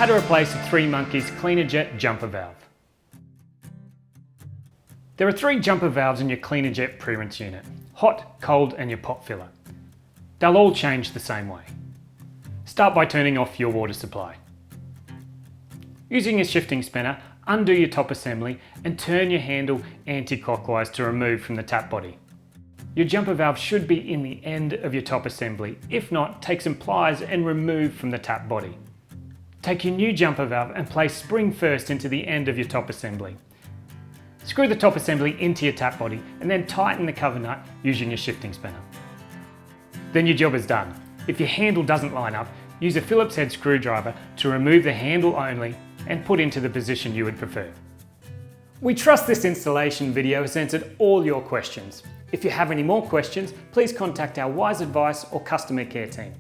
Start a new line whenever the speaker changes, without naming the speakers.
how to replace a 3monkeez cleaner jet jumper valve. There are 3 jumper valves in your cleaner jet pre-rinse unit: hot, cold and your pot filler. They'll all change the same way. Start by turning off your water supply. Using a shifting spinner, undo your top assembly and turn your handle anti-clockwise to remove from the tap body. Your jumper valve should be in the end of your top assembly. If not, take some pliers and remove from the tap body. Take your new jumper valve and place spring first into the end of your top assembly. Screw the top assembly into your tap body and then tighten the cover nut using a shifting spinner. Then your job is done. If your handle doesn't line up, use a Phillips head screwdriver to remove the handle only and put into the position you would prefer. We trust this installation video has answered all your questions. If you have any more questions, please contact our Wise Advice or customer care team.